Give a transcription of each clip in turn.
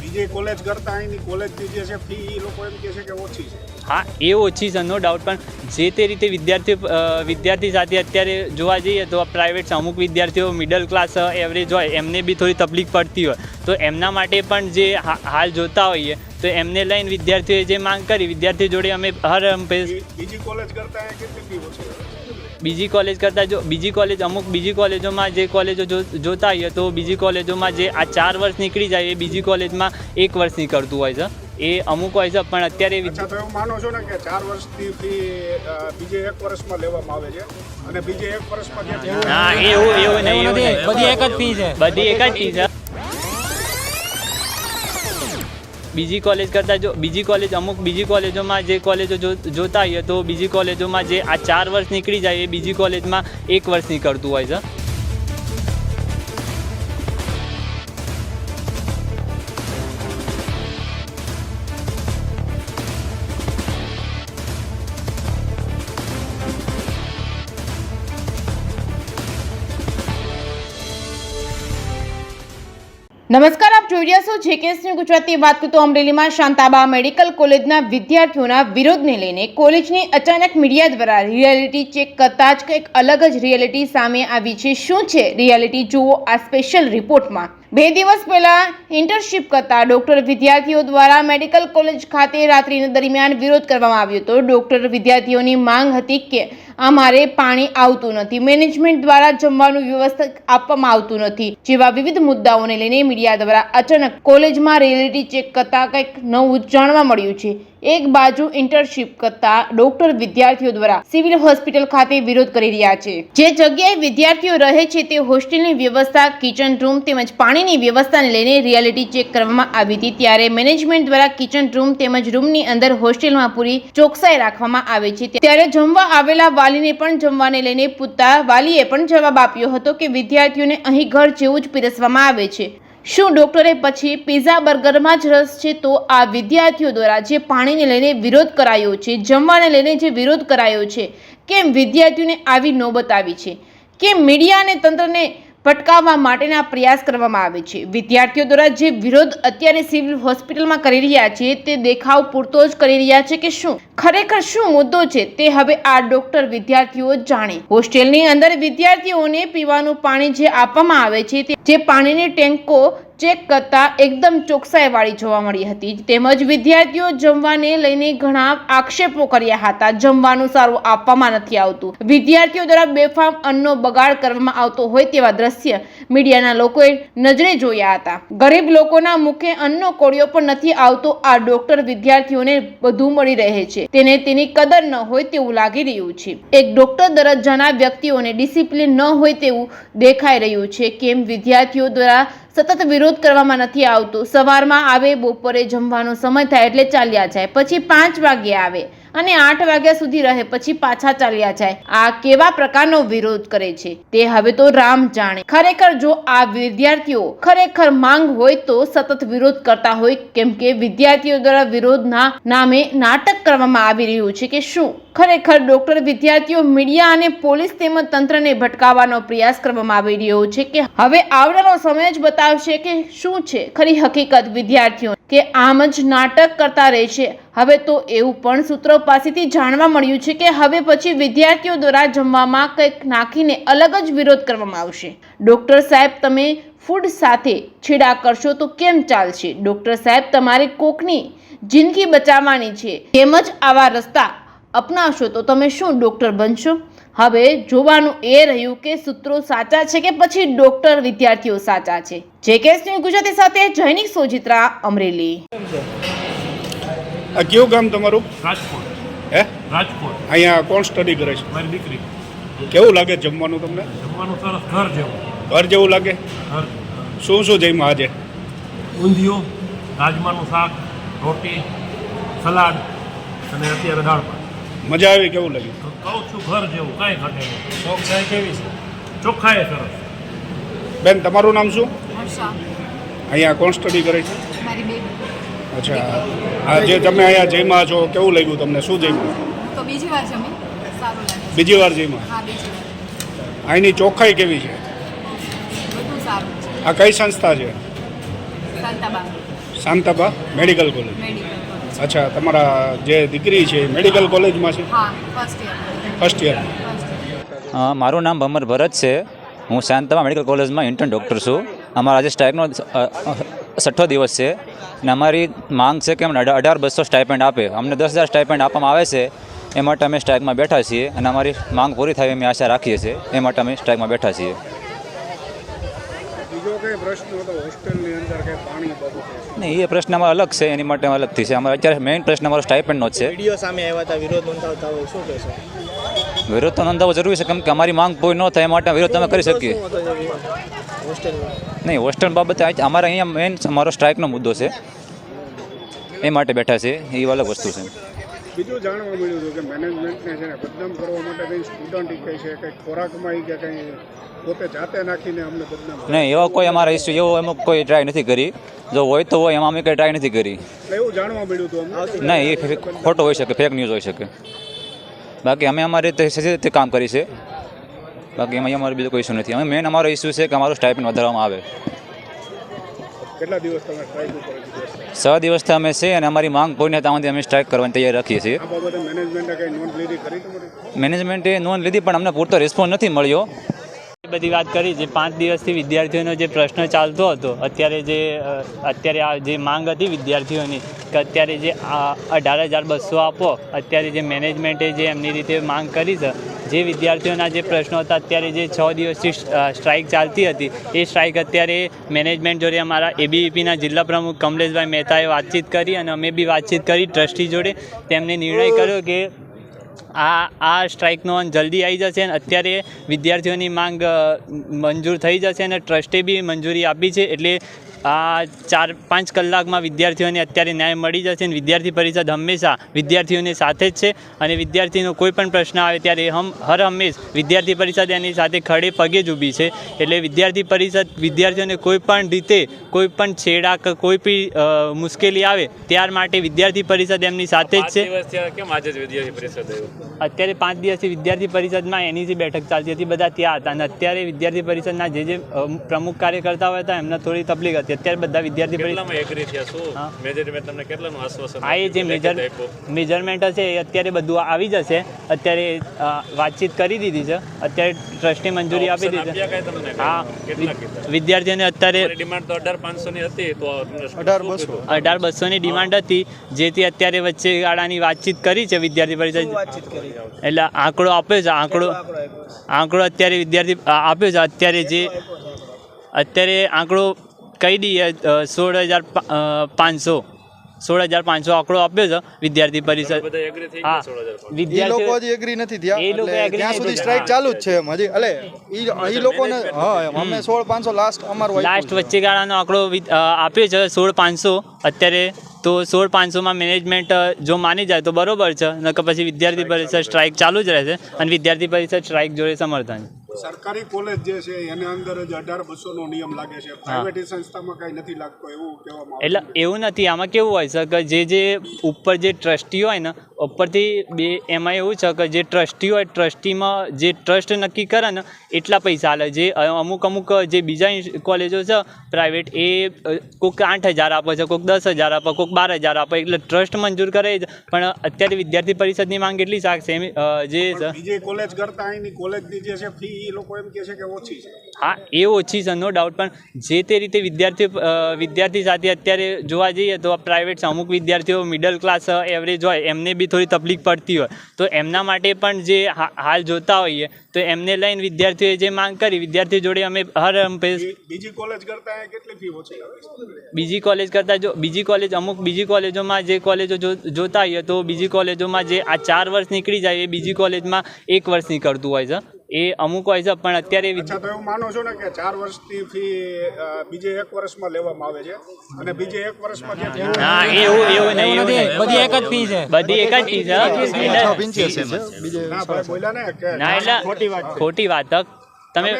બીજે કોલેજ કરતા અહીંની કોલેજની જે છે ફી એ લોકો એમ કહે છે કે ઓછી છે. હા, એ ઓછી છે, નો ડાઉટ, પણ જે તે રીતે વિદ્યાર્થી સાથે અત્યારે જોવા જઈએ તો પ્રાઇવેટ અમુક વિદ્યાર્થીઓ મિડલ ક્લાસ એવરેજ હોય એમને બી થોડી તકલીફ પડતી હોય, તો એમના માટે પણ જે હાલ જોતા હોઈએ તો એમને લઈને વિદ્યાર્થીઓએ જે માંગ કરી, વિદ્યાર્થીઓ જોડે અમે બીજી કોલેજ કરતા અહીંયા કેટલી ફી ઓછી છે? બીજી કોલેજ કરતાં જો બીજી કોલેજોમાં જે કોલેજો જોતા હોઈએ તો બીજી કોલેજોમાં જે આ 4 વર્ષ નીકળી જાય એ બીજી કોલેજમાં 1 વર્ષ નીકળતું હોય છે, એ અમુક હોય છે. પણ અત્યારે અચ્છા, તો એવું માનો છો ને કે 4 વર્ષની ફી બીજે 1 વર્ષમાં લેવામાં આવે છે અને બીજે 1 વર્ષમાં હા, એવું નહીં, બધી એક જ ફી છે. બધી એક જ ફી છે. બીજી કોલેજ કરતાં જો બીજી કોલેજોમાં જે કોલેજો જોતા હોઈએ તો બીજી કોલેજોમાં જે આ 4 વર્ષ નીકળી જાય એ બીજી કોલેજમાં 1 વર્ષ નીકળતું હોય છે. નમસ્કાર, આપ જોઈ રહ્યા છો જેકેએસ ન્યૂઝ ગુજરાતી. વાત કરતો અમરેલીમાં શાંતાબા મેડિકલ કોલેજના વિદ્યાર્થીઓના વિરોધને લઈને કોલેજની અચાનક મીડિયા દ્વારા રિયાલિટી ચેક કરતા જ કંઈક અલગ જ રિયાલિટી સામે આવી છે. શું છે રિયાલિટી, જુઓ આ સ્પેશિયલ રિપોર્ટમાં. 2 દિવસ પહેલા ઇન્ટર્નશીપ કરતા ડોક્ટર વિદ્યાર્થીઓ દ્વારા મેડિકલ કોલેજ ખાતે રાત્રિના દરમિયાન વિરોધ કરવામાં આવ્યો હતો. ડોક્ટર વિદ્યાર્થીઓની માંગ હતી કે અમારે પાણી આવતું નથી, મેનેજમેન્ટ દ્વારા જમવાનું વ્યવસ્થિત આપવામાં આવતું નથી જેવા વિવિધ મુદ્દાઓને લઈને મીડિયા દ્વારા અચાનક કોલેજમાં રિયાલિટી ચેક કરતા કંઈક નવું જાણવા મળ્યું છે. એક બાજુ ઇન્ટર્નશીપ કરતા ડોક્ટર વિદ્યાર્થીઓ દ્વારા સિવિલ હોસ્પિટલ ખાતે વિરોધ કરી રહ્યા છે. જે જગ્યાએ વિદ્યાર્થીઓ રહે છે તે હોસ્ટેલની વ્યવસ્થા, કિચન રૂમ તેમજ પાણીની વ્યવસ્થાને લઈને રિયાલિટી ચેક કરવામાં આવી હતી. ત્યારે મેનેજમેન્ટ દ્વારા કિચન રૂમ તેમજ રૂમની અંદર હોસ્ટેલમાં પૂરી ચોકસાઈ રાખવામાં આવે છે. ત્યારે જમવા આવેલા વાલીને પણ જમવાને લઈને પૂછતા વાલીએ પણ જવાબ આપ્યો હતો કે વિદ્યાર્થીઓને અહીં ઘર જેવું જ પીરસવામાં આવે છે. શું ડોક્ટરે પછી પિઝા બર્ગરમાં જ રસ છે? તો આ વિદ્યાર્થીઓ દ્વારા જે પાણીને લઈને વિરોધ કરાયો છે, જમવાને લઈને જે વિરોધ કરાયો છે, કેમ વિદ્યાર્થીઓને આવી નોબત આવી છે, કેમ મીડિયા અને તંત્રને ભટકાવવા માટેના પ્રયાસ કરવામાં આવે છે? વિદ્યાર્થીઓ દ્વારા જે વિરોધ અત્યારે સિવિલ હોસ્પિટલમાં કરી રહ્યા છે તે દેખાવ પૂરતો જ કરી રહ્યા છે કે શું ખરેખર શું મુદ્દો છે તે હવે આ ડોક્ટર વિદ્યાર્થીઓ જાણે. હોસ્ટેલની અંદર વિદ્યાર્થીઓને પીવાનું પાણી જે આપવામાં આવે છે જે પાણીની ટેન્કો ચેક કરતા એકદમ ચોકસાઈ વાળી જોવા મળી હતી. તેમજ વિદ્યાર્થીઓ જમવાને લઈને ઘણા આક્ષેપો કર્યા હતા. જમવાનું સારું આપવામાં નથી આવતું, વિદ્યાર્થીઓ દ્વારા બેફામ અન્નનો બગાડ કરવામાં આવતો હોય તેવા દ્રશ્ય મીડિયાના લોકોએ નજરે જોયા હતા. ગરીબ લોકોના મુખે અન્નનો કોળિયો પણ નથી આવતો. આ ડોક્ટર વિદ્યાર્થીઓને બધું મળી રહે છે તેને તેની કદર ન હોય તેવું લાગી રહ્યું છે. એક ડોક્ટર દરજ્જાના વ્યક્તિઓને ડિસિપ્લિન ન હોય તેવું દેખાઈ રહ્યું છે. કેમ વિદ્યાર્થીઓ દ્વારા સતત વિરોધ કરવામાં નથી આવતો? સવારમાં આવે, બપોરે જમવાનો સમય થાય એટલે ચાલ્યા જાય, પછી 5 વાગે આવે અને 8 વાગ્યા સુધી રહે, પછી પાછા ચાલ્યા જાય. આ કેવા પ્રકારનો વિરોધ કરે છે તે હવે તો રામ જાણે. ખરેખર જો આ વિદ્યાર્થીઓ ખરેખર માંગ હોય તો સતત વિરોધ કરતા હોય, કેમ કે વિદ્યાર્થીઓ દ્વારા વિરોધના નામે નાટક કરવામાં આવી રહ્યું છે કે શું ખરેખર ડોક્ટર વિદ્યાર્થીઓ મીડિયા અને પોલીસ તેમજ તંત્રને ભટકાવવાનો પ્રયાસ કરવામાં આવી રહ્યો છે કે હવે આવનારો સમય જ બતાવશે કે શું છે ખરી હકીકત? વિદ્યાર્થીઓ કે આમ જ નાટક કરતા રહેશે? હવે તો એવું પણ સૂત્રો પાસેથી જાણવા મળ્યું છે કે હવે પછી વિદ્યાર્થીઓ દ્વારા જમવામાં કંઈક નાખીને અલગ જ વિરોધ કરવામાં આવશે. ડોક્ટર સાહેબ, તમે ફૂડ સાથે છેડા કરશો તો કેમ ચાલશે? ડોક્ટર સાહેબ, તમારે કોકની જિંદગી બચાવવાની છે, તેમજ આવા રસ્તા અપનાવશો તો તમે શું ડોક્ટર બનશો? હવે જોવાનું એ રહ્યું કે સૂત્રો સાચા છે કે પછી ડોક્ટર વિદ્યાર્થીઓ સાચા છે. જેકેએસ ન્યૂઝ ગુજરાતી સાથે જૈનિક સોજિત્રા, અમરેલી. આ કયું ગામ તમારું? રાજકોટ. હે? રાજકોટ. અહીંયા કોણ સ્ટડી કરે છે? મારી દીકરી. કેવું લાગે જમવાનું તમને? જમવાનું સરસ, ઘર જેવું. ઘર જેવું લાગે? ઘર. શું શું જમ્યા આજે? ઊંધિયું, રાજમાનું શાક, રોટી, સલાડ અને અત્યારે દાળ ભાત. મજા આવી? કેવું લાગ્યું? તો કહું છું ઘર જેવું, કાંઈ ઘટે નહીં. ચોકસાઈ કેવી છે? ચોખ્ખાઈ સરસ. બેન, તમારું નામ શું? હર્ષા, અહીંયા કોણ સ્ટડી કરે છે? મારી બેબી. અચ્છા, આ જે તમે અહીંયા જમ્યા છો કેવું લાગ્યું તમને? શું જમ્યું? તો બીજી વાર જમી, સારું લાગે. બીજી વાર જમ્યા? હા, બીજી વાર. અહીંની ચોખ્ખાઈ કેવી છે? બધું સારું છે. આ કઈ સંસ્થા છે? Shantaba. Shantaba medical college. Medical college. અચ્છા, તમારા જે દીકરી છે એ મેડિકલ કોલેજમાં છે, હા, ફર્સ્ટ યર. First year. મારું નામ ભમર ભરત છે. હું શાંતમા મેડિકલ કોલેજમાં ઇન્ટર્ન ડૉક્ટર છું. અમારા આજે સ્ટ્રાઇકનો 6ઠ્ઠો દિવસ છે અને અમારી માંગ છે કે અમને 18,200 સ્ટાઇપેન્ડ આપે. અમને 10,000 સ્ટાઇપેન્ડ આપવામાં આવે છે, એ માટે અમે સ્ટ્રાઇકમાં બેઠા છીએ અને અમારી માંગ પૂરી થાય એમ આશા રાખીએ છીએ. એ માટે અમે સ્ટ્રાઇકમાં બેઠા છીએ. બીજો કઈ પ્રશ્ન હતો હોસ્ટેલની અંદર કે પાણી બાબતે? નહીં, એ પ્રશ્ન અમારો અલગ છે, એની માટે અલગથી છે. અમારે અત્યારે મેઇન પ્રશ્ન અમારો સ્ટાઇપેન્ડનો જ છે. વિડીયો સામે આવ્યા હતા, વિરોધ નોંધાવતા હોય, શું કહેશો? વિરોધ તો નોંધાવવો જરૂરી છે, કેમ કે અમારી માંગ પૂરી ન થાય એ માટે વિરોધ તમે કરી શકીએ. હોસ્ટેલનો નહીં, હોસ્ટેલ બાબતે અમારે અહીંયા મેઇન અમારો સ્ટ્રાઇકનો મુદ્દો છે, એ માટે બેઠા છે. એ અલગ વસ્તુ છે. બીજું જાણવા મળ્યું હતું કે મેનેજમેન્ટને છે ને બદનામ કરવા માટે કંઈ સ્ટુડન્ટ કહે છે કંઈ ખોરાકમાં કે કંઈ પોતે જાતે નાખીને અમને બદનામ કરે. નહીં, એવા કોઈ અમારા ઇસ્યુ એવો અમુક કોઈ ટ્રાય નથી કરી. જો હોય તો હોય, એમાં અમે કંઈ ટ્રાય નથી કરી. એટલે એવું જાણવા મળ્યું હતું અમને. નહીં, એ ખોટો હોઈ શકે, ફેક ન્યૂઝ હોઈ શકે. બાકી અમે અમારી રીતે સહી રીતે કામ કરી છે. બાકી એમાં અમારો બીજો કોઈ ઇસ્યુ નથી. અમે મેઇન અમારો ઇસ્યુ છે કે અમારું સ્ટાઇપેન્ડ વધારવામાં આવે. કેટલા દિવસ તમે સ્ટ્રાઇક ઉપર હતી? 6 દિવસથી અમે છે અને અમારી માંગ પૂરીને ત્યાં સુધી અમે સ્ટ્રાઇક કરવાની તૈયાર રાખીએ છીએ. આ બાબતે મેનેજમેન્ટે કંઈ નોંધ લીધી ખરી તમારી? મેનેજમેન્ટે નોંધ લીધી પણ અમને પૂરતો રિસ્પોન્સ નથી મળ્યો. એ બધી વાત કરી. જે 5 દિવસથી વિદ્યાર્થીઓનો જે પ્રશ્ન ચાલતો હતો, અત્યારે આ જે માંગ હતી વિદ્યાર્થીઓની કે અત્યારે જે 18,200 આપો, અત્યારે જે મેનેજમેન્ટે જે એમની રીતે માંગ કરી છે, જે વિદ્યાર્થીઓના જે પ્રશ્નો હતા, અત્યારે જે 6 દિવસથી સ્ટ્રાઇક ચાલતી હતી, એ સ્ટ્રાઇક અત્યારે મેનેજમેન્ટ જોડે અમારા એબીવીપીના જિલ્લા પ્રમુખ કમલેશભાઈ મહેતાએ વાતચીત કરી અને અમે બી વાતચીત કરી ટ્રસ્ટી જોડે. તેમને નિર્ણય કર્યો કે આ સ્ટ્રાઇકનો અંત જલ્દી આવી જશે અને અત્યારે વિદ્યાર્થીઓની માંગ મંજૂર થઈ જશે અને ટ્રસ્ટે બી મંજૂરી આપી છે. એટલે આ 4-5 કલાકમાં વિદ્યાર્થીઓને અત્યારે ન્યાય મળી જશે અને વિદ્યાર્થી પરિષદ હંમેશા વિદ્યાર્થીઓની સાથે જ છે અને વિદ્યાર્થીનો કોઈ પણ પ્રશ્ન આવે ત્યારે હર હંમેશ વિદ્યાર્થી પરિષદ એની સાથે ખડે પગે જ ઊભી છે. એટલે વિદ્યાર્થી પરિષદ વિદ્યાર્થીઓને કોઈ પણ રીતે કોઈ પણ છેડા કે કોઈ બી મુશ્કેલી આવે ત્યાર માટે વિદ્યાર્થી પરિષદ એમની સાથે જ છે. અત્યારે 5 દિવસથી વિદ્યાર્થી પરિષદમાં એની જે બેઠક ચાલતી હતી, બધા ત્યાં હતા અને અત્યારે વિદ્યાર્થી પરિષદના જે પ્રમુખ કાર્યકર્તાઓ હતા એમને થોડી તકલીફ હતી. અત્યારે બધા વિદ્યાર્થી પરિષદ આ એ જે મેજરમેન્ટ હશે એ અત્યારે બધું આવી જશે. અત્યારે વાતચીત કરી દીધી છે, અત્યારે ટ્રસ્ટે મંજૂરી આપી દીધી છે. હા, વિદ્યાર્થીઓને અત્યારે 18,200 ની ડિમાન્ડ હતી, જેથી અત્યારે વચ્ચે ગાળાની વાતચીત કરી છે વિદ્યાર્થી પરિષદ. એટલે આંકડો આપ્યો છે, આંકડો અત્યારે વિદ્યાર્થી આપ્યો છે. અત્યારે આંકડો કહી દઈએ 16,500 આંકડો આપ્યો છે વિદ્યાર્થી પરિષદ. હા, લોકો હજી એગ્રી નથી થયા, ત્યાં સુધી સ્ટ્રાઇક ચાલુ જ છે એમ હજી. એટલે એ લોકોને અમે 16,500 લાસ્ટ વચ્ચે ગાળાનો આંકડો આપ્યો છે 16,500. અત્યારે તો 16,500માં મેનેજમેન્ટ જો માની જાય તો બરોબર છે, નકર પછી વિદ્યાર્થી પરિષદ સ્ટ્રાઇક ચાલુ જ રહેશે અને વિદ્યાર્થી પરિષદ સ્ટ્રાઇક જોડે સમર્થન. સરકારી કોલેજ જે છે એની અંદર જ 18,200 નો નિયમ લાગે છે, પ્રાઇવેટ સંસ્થામાં કંઈ નથી લાગતો એવું કહેવામાં આવે. એટલે એવું નથી, આમાં કેવું હોય છે કે જે ઉપર જે ટ્રસ્ટી હોય ને ઉપરથી એમાં એવું છે કે જે ટ્રસ્ટી હોય ટ્રસ્ટીમાં જે ટ્રસ્ટ નક્કી કરે ને એટલા પૈસા આલે. જે અમુક જે બીજા કોલેજો છે પ્રાઇવેટ, એ કોઈક 8,000 આપે છે, કોઈક 10,000 આપે, કોઈક 12,000 આપે, એટલે ટ્રસ્ટ મંજૂર કરે છે. પણ અત્યારે વિદ્યાર્થી પરિષદની માંગ એટલી શાક છે જે બીજી કોલેજ કરતાં અહીંની કોલેજની જે છે ફી એ લોકો એમ કહે છે કે ઓછી છે. હા, એ ઓછી છે, નો ડાઉટ. પણ જે તે રીતે વિદ્યાર્થી સાથે અત્યારે જોવા જઈએ તો પ્રાઇવેટ અમુક વિદ્યાર્થીઓ મિડલ ક્લાસ એવરેજ હોય એમને બી થોડી તકલીફ પડતી હોય, તો એમના માટે પણ જે હાલ જોતા હોઈએ તો એમને લઈને વિદ્યાર્થીઓએ જે માંગ કરી, વિદ્યાર્થી જોડે અમે બીજી કોલેજ કરતાં કેટલી ફી ઓછી આવે છે? બીજી કોલેજ કરતાં જો બીજી કોલેજોમાં જે કોલેજો જોતા હોઈએ તો બીજી કોલેજોમાં જે આ 4 વર્ષ નીકળી જાય એ બીજી કોલેજમાં 1 વર્ષ નીકળતું હોય છે. એ અમુક હોય છે. પણ અત્યારે તો એવું માનો છો ને કે 4 વર્ષની ફી બીજે 1 વર્ષમાં લેવામાં આવે છે અને બીજે 1 વર્ષમાં જે ના, એવું નહીં, બધી એક જ ફી છે, બધી એક જ ફી છે. ના, એટલે ખોટી વાત તમે.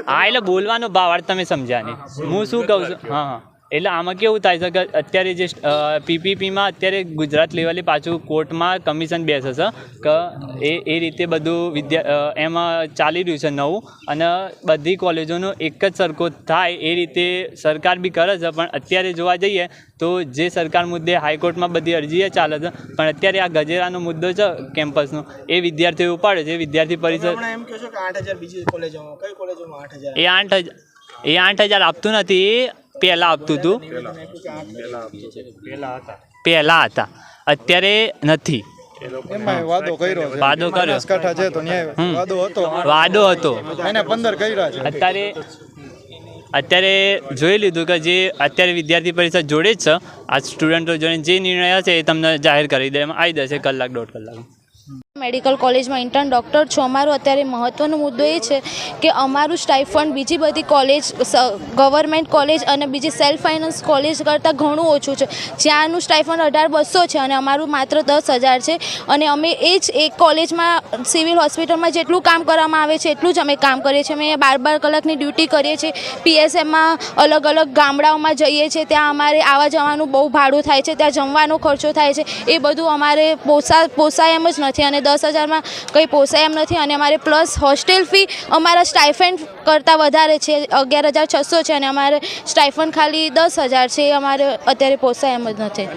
હા, એટલે બોલવાનો ભાવ તમે સમજ્યા નહીં. હું શું કહું છું, હા, એટલે આમાં કેવું થાય છે કે અત્યારે જે પીપીપીમાં અત્યારે ગુજરાત લેવલે પાછું કોર્ટમાં કમિશન બેસે છે કે એ રીતે બધું એમાં ચાલી રહ્યું છે નવું, અને બધી કોલેજોનો એક જ સરખો થાય એ રીતે સરકાર બી કરે છે. પણ અત્યારે જોવા જઈએ તો જે સરકાર મુદ્દે હાઈકોર્ટમાં બધી અરજીઓ ચાલે છે, પણ અત્યારે આ ગજેરાનો મુદ્દો છે કેમ્પસનો, એ વિદ્યાર્થીઓ ઉપાડે છે. વિદ્યાર્થી પરિષદ એમ કહો છો કે 8,000 બીજી કોલેજોમાં, કઈ કોલેજોમાં 8,000? એ 8,000 આપતું નથી, એ પહેલાં આપતું હતું, પહેલાં હતા, અત્યારે નથી. એમાં વાદો કર્યો છે, વાદો કર્યો. બનાસકાંઠા છે તો ન્યાય વાદો હતો, એને 15 કર્યા છે. અત્યારે જોઈ લીધું કે જે અત્યારે વિદ્યાર્થી પરિષદ જોડે જ છે, આ સ્ટુડન્ટો જોડે જે નિર્ણય હશે એ તમને જાહેર કરી દેવામાં આવી જશે કલાક દોઢ કલાક. મેડિકલ કોલેજમાં ઇન્ટર્ન ડૉક્ટર છું. અમારો અત્યારે મહત્ત્વનો મુદ્દો એ છે કે અમારું સ્ટાઇફંડ બીજી બધી કોલેજ, ગવર્મેન્ટ કોલેજ અને બીજી સેલ્ફ ફાઇનાન્સ કોલેજ કરતાં ઘણું ઓછું છે. જ્યાંનું સ્ટાઇફંડ 18,200 છે અને અમારું માત્ર 10,000 છે. અને અમે એ જ એક કોલેજમાં સિવિલ હોસ્પિટલમાં જેટલું કામ કરવામાં આવે છે એટલું જ અમે કામ કરીએ છીએ. અમે 12 કલાકની ડ્યુટી કરીએ છીએ. PSMમાં અલગ અલગ ગામડાઓમાં જઈએ છીએ, ત્યાં અમારે આવવા જવાનું બહુ ભાડું થાય છે, ત્યાં જમવાનો ખર્ચો થાય છે, એ બધું અમારે પોસાય એમ જ નથી. અને 10,000માં કંઈ પોસાય એમ નથી. અને અમારે પ્લસ હોસ્ટેલ ફી અમારા સ્ટાઇફંડ કરતાં વધારે છે, 11,600 છે, અને અમારે સ્ટાઇફંડ ખાલી 10,000 છે. એ અમારે અત્યારે પોસાય એમ જ નથી.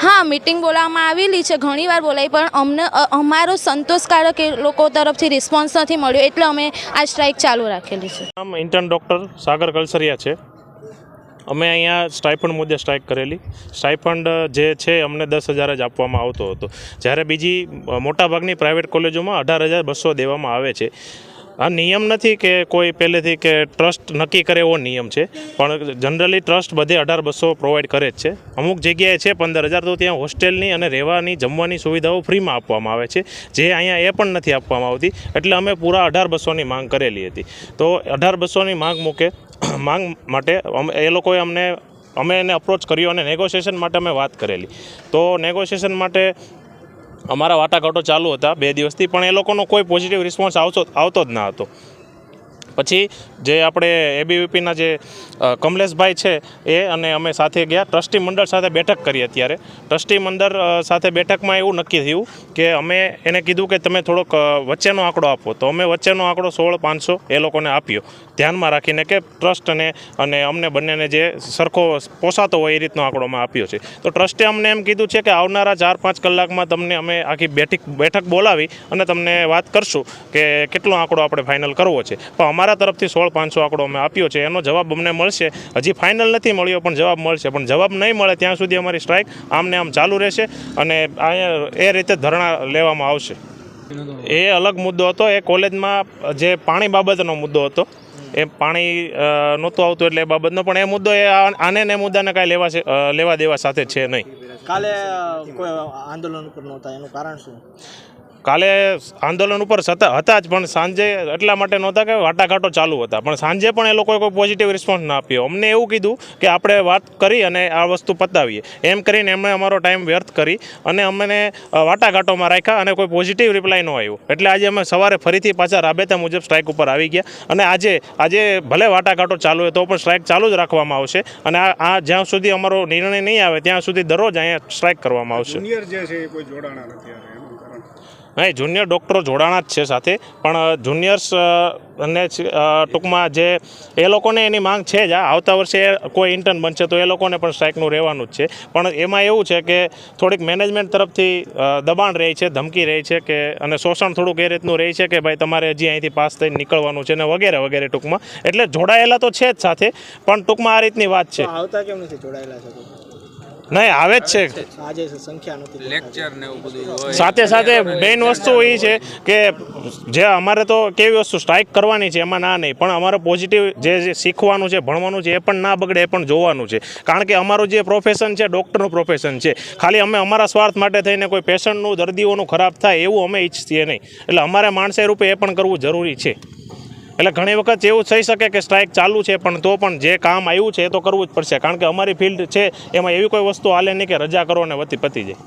હા, મિટિંગ બોલાવવામાં આવેલી છે, ઘણી વાર બોલાવી, પણ અમારો સંતોષકારક એ લોકો તરફથી રિસ્પોન્સ નથી મળ્યો, એટલે અમે આ સ્ટ્રાઇક ચાલુ રાખેલી છે. આમ ઇન્ટર્ન ડૉક્ટર સાગર કલસરિયા છે. અમે અહીંયા સ્ટાઇફંડ મુદ્દે સ્ટ્રાઇક કરેલી. સ્ટાઇફંડ જે છે અમને 10,000 જ આપવામાં આવતો હતો, જ્યારે બીજી મોટાભાગની પ્રાઇવેટ કોલેજોમાં 18,200 દેવામાં આવે છે. આ નિયમ નથી કે કોઈ પહેલેથી કે ટ્રસ્ટ નક્કી કરે એવો નિયમ છે, પણ જનરલી ટ્રસ્ટ બધે 18,200 પ્રોવાઈડ કરે જ છે. અમુક જગ્યાએ છે 15,000, તો ત્યાં હોસ્ટેલની અને રહેવાની જમવાની સુવિધાઓ ફ્રીમાં આપવામાં આવે છે, જે અહીંયા એ પણ નથી આપવામાં આવતી. એટલે અમે પૂરા 18,200ની માંગ કરેલી હતી. તો 18,200ની માંગ માટે એ લોકોએ અમે એને અપ્રોચ કર્યો અને નેગોશિએશન માટે અમે વાત કરેલી. તો નેગોશિએશન માટે અમારા વાટાઘાટો ચાલુ હતા 2 દિવસથી, પણ એ લોકોનો કોઈ પોઝિટિવ રિસ્પોન્સ આવતો જ ના હતો. પછી જે આપણે ABVPના જે કમલેશભાઈ છે એ અને અમે સાથે ગયા, ટ્રસ્ટી મંડળ સાથે બેઠક કરી. અત્યારે ટ્રસ્ટી મંડળ સાથે બેઠકમાં એવું નક્કી થયું કે અમે એને કીધું કે તમે થોડોક વચ્ચેનો આંકડો આપો. તો અમે વચ્ચેનો આંકડો 16,500 એ લોકોને આપ્યો, ધ્યાનમાં રાખીને કે ટ્રસ્ટને અને અમને બંનેને જે સરખો પોસાતો હોય એ રીતનો આંકડો અમે આપ્યો છે. તો ટ્રસ્ટે અમને એમ કીધું છે કે આવનારા 4-5 કલાકમાં તમને અમે આખી બેઠક બોલાવી અને તમને વાત કરશું કે કેટલો આંકડો આપણે ફાઇનલ કરવો છે. પણ અમારા તરફથી 16,500 આંકડો અમે આપ્યો છે, એનો જવાબ અમને મળશે. હજી ફાઇનલ નથી મળ્યો, પણ જવાબ મળશે. પણ જવાબ નહીં મળે ત્યાં સુધી અમારી સ્ટ્રાઇક આમને આમ ચાલુ રહેશે અને એ રીતે ધરણા લેવામાં આવશે. એ અલગ મુદ્દો હતો. એ કોલેજમાં જે પાણી બાબતનો મુદ્દો હતો, એ પાણી નહોતું આવતું એટલે એ બાબતનો, પણ એ મુદ્દો એ આને મુદ્દાને કાંઈ લેવા દેવા સાથે છે નહીં. કાલે કોઈ આંદોલન ઉપર નહોતા, એનું કારણ શું? કાલે આંદોલન ઉપર હતા જ, પણ સાંજે એટલા માટે નહોતા કે વાટાઘાટો ચાલુ હતા. પણ સાંજે પણ એ લોકોએ કોઈ પોઝિટિવ રિસ્પોન્સ ના આપ્યો. અમને એવું કીધું કે આપણે વાત કરી અને આ વસ્તુ પતાવીએ, એમ કરીને એમણે અમારો ટાઈમ વ્યર્થ કરી અને અમને વાટાઘાટોમાં રાખ્યા અને કોઈ પોઝિટિવ રિપ્લાય ન આવ્યો. એટલે આજે અમે સવારે ફરીથી પાછા રાબેતા મુજબ સ્ટ્રાઇક ઉપર આવી ગયા. અને આજે ભલે વાટાઘાટો ચાલુ હોય તો પણ સ્ટ્રાઇક ચાલુ જ રાખવામાં આવશે. અને આ જ્યાં સુધી અમારો નિર્ણય નહીં આવે ત્યાં સુધી દરરોજ અહીંયા સ્ટ્રાઇક કરવામાં આવશે. નહીં, જુનિયર ડૉક્ટરો જોડાણા જ છે સાથે, પણ જુનિયર્સ અને ટૂંકમાં જે એ લોકોને એની માંગ છે જ. આવતા વર્ષે કોઈ ઇન્ટર્ન બનશે તો એ લોકોને પણ સ્ટ્રાઇકનું રહેવાનું જ છે. પણ એમાં એવું છે કે થોડીક મેનેજમેન્ટ તરફથી દબાણ રહે છે, ધમકી રહે છે કે, અને શોષણ થોડુંક એ રીતનું રહે છે કે ભાઈ તમારે હજી અહીંથી પાસ થઈને નીકળવાનું છે ને વગેરે વગેરે. ટૂંકમાં એટલે જોડાયેલા તો છે જ સાથે, પણ ટૂંકમાં આ રીતની વાત છે. આવતા કેમ નથી જોડાયેલા છે? નહીં, આવે જ છે. આજે સંખ્યા નથી, લેક્ચર ને એવું બધું. સાથે મેઇન વસ્તુ એ છે કે જે અમારે તો કેવી વસ્તુ સ્ટ્રાઇક કરવાની છે એમાં ના નહીં, પણ અમારે પોઝિટિવ જે શીખવાનું છે, ભણવાનું છે, એ પણ ના બગડે એ પણ જોવાનું છે. કારણ કે અમારું જે પ્રોફેશન છે ડૉક્ટરનું પ્રોફેશન છે, ખાલી અમે અમારા સ્વાર્થ માટે થઈને કોઈ પેશન્ટનું, દર્દીઓનું ખરાબ થાય એવું અમે ઈચ્છીએ નહીં. એટલે અમારે માણસે રૂપે એ પણ કરવું જરૂરી છે. એટલે ઘણી વખત એવું થઈ શકે કે સ્ટ્રાઇક ચાલુ છે, પણ તો પણ જે કામ આવ્યું છે એ તો કરવું જ પડશે. કારણ કે અમારી ફિલ્ડ છે એમાં એવી કોઈ વસ્તુ હાલે નહીં કે રજા કરો અને પતી જાય.